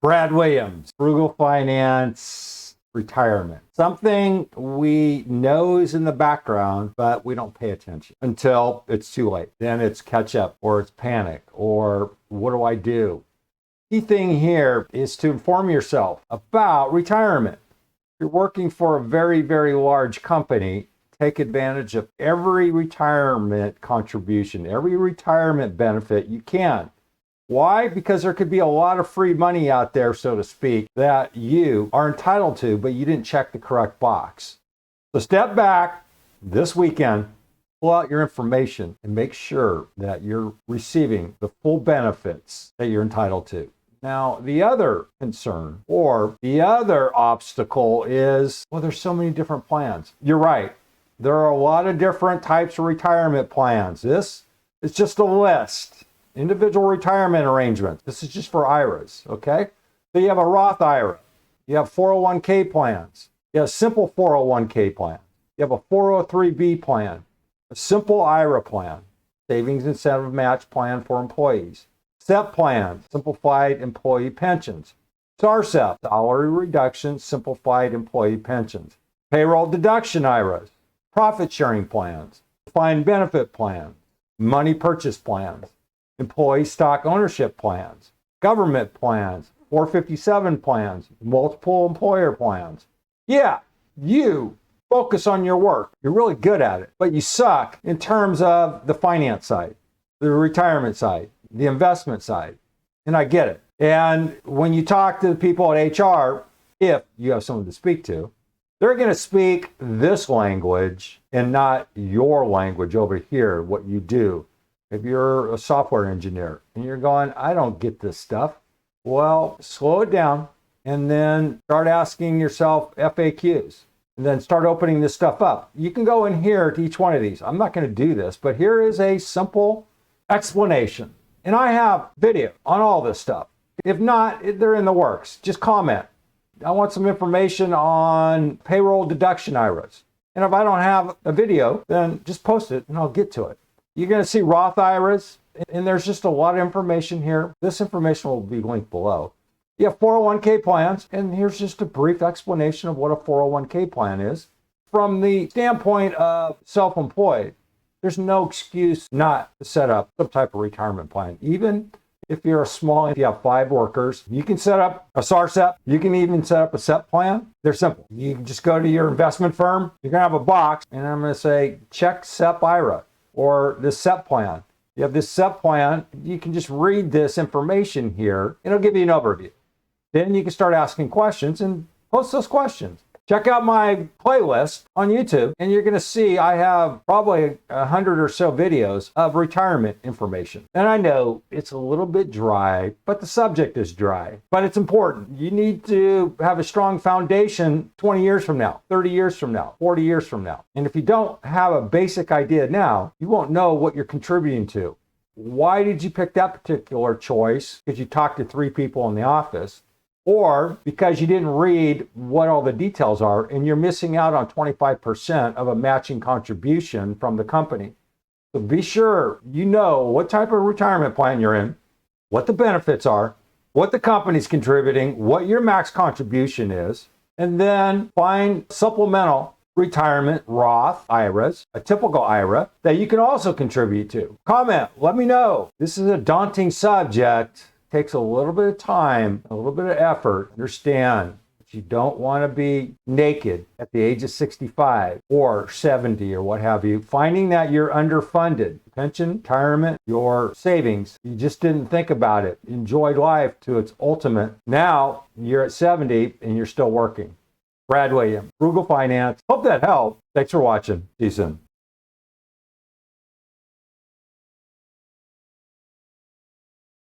Brad Williams, Frugal Finance, Retirement. Something we know is in the background, but we don't pay attention until it's too late. Then it's catch up, or it's panic, or what do I do? Key thing here is to inform yourself about retirement. If you're working for a very, very large company, take advantage of every retirement contribution, every retirement benefit you can. Why? Because there could be a lot of free money out there, so to speak, that you are entitled to, but you didn't check the correct box. So step back this weekend, pull out your information, and make sure that you're receiving the full benefits that you're entitled to. Now, the other concern or the other obstacle is, well, there's so many different plans. You're right. There are a lot of different types of retirement plans. This is just a list. Individual retirement arrangements. This is just for IRAs, okay? So you have a Roth IRA. You have 401k plans. You have a simple 401k plan. You have a 403b plan, a simple IRA plan, savings incentive match plan for employees, SEP plans, simplified employee pensions, SARSEP, salary reduction, simplified employee pensions, payroll deduction IRAs, profit sharing plans, defined benefit plans, money purchase plans, employee stock ownership plans, government plans, 457 plans, multiple employer plans. Yeah, you focus on your work. You're really good at it, but you suck in terms of the finance side, the retirement side, the investment side. And I get it. And when you talk to the people at HR, if you have someone to speak to, they're going to speak this language and not your language over here, what you do. If you're a software engineer and you're going, I don't get this stuff, well, slow it down and then start asking yourself FAQs and then start opening this stuff up. You can go in here to each one of these. I'm not going to do this, but here is a simple explanation. And I have video on all this stuff. If not, they're in the works. Just comment. I want some information on payroll deduction IRAs. And if I don't have a video, then just post it and I'll get to it. You're going to see Roth IRAs, and there's just a lot of information here. This information will be linked below. You have 401k plans, and here's just a brief explanation of what a 401k plan is. From the standpoint of self-employed, there's no excuse not to set up some type of retirement plan. Even if you're a small, if you have 5 workers, you can set up a SARSEP. You can even set up a SEP plan. They're simple. You can just go to your investment firm. You're going to have a box, and I'm going to say, check SEP IRA. Or the SEP plan. You have this SEP plan, you can just read this information here. It'll give you an overview. Then you can start asking questions and post those questions. Check out my playlist on YouTube, and you're going to see I have probably 100 or so videos of retirement information. And I know it's a little bit dry, but the subject is dry. But it's important. You need to have a strong foundation 20 years from now, 30 years from now, 40 years from now. And if you don't have a basic idea now, you won't know what you're contributing to. Why did you pick that particular choice? Because you talked to 3 people in the office. Or because you didn't read what all the details are and you're missing out on 25% of a matching contribution from the company. So be sure you know what type of retirement plan you're in, what the benefits are, what the company's contributing, what your max contribution is, and then find supplemental retirement Roth IRAs, a typical IRA that you can also contribute to. Comment, let me know. This is a daunting subject. Takes a little bit of time, a little bit of effort. Understand that you don't want to be naked at the age of 65 or 70 or what have you. Finding that you're underfunded, pension, retirement, your savings, you just didn't think about it. Enjoyed life to its ultimate. Now you're at 70 and you're still working. Brad Williams, Frugal Finance. Hope that helped. Thanks for watching. See you soon.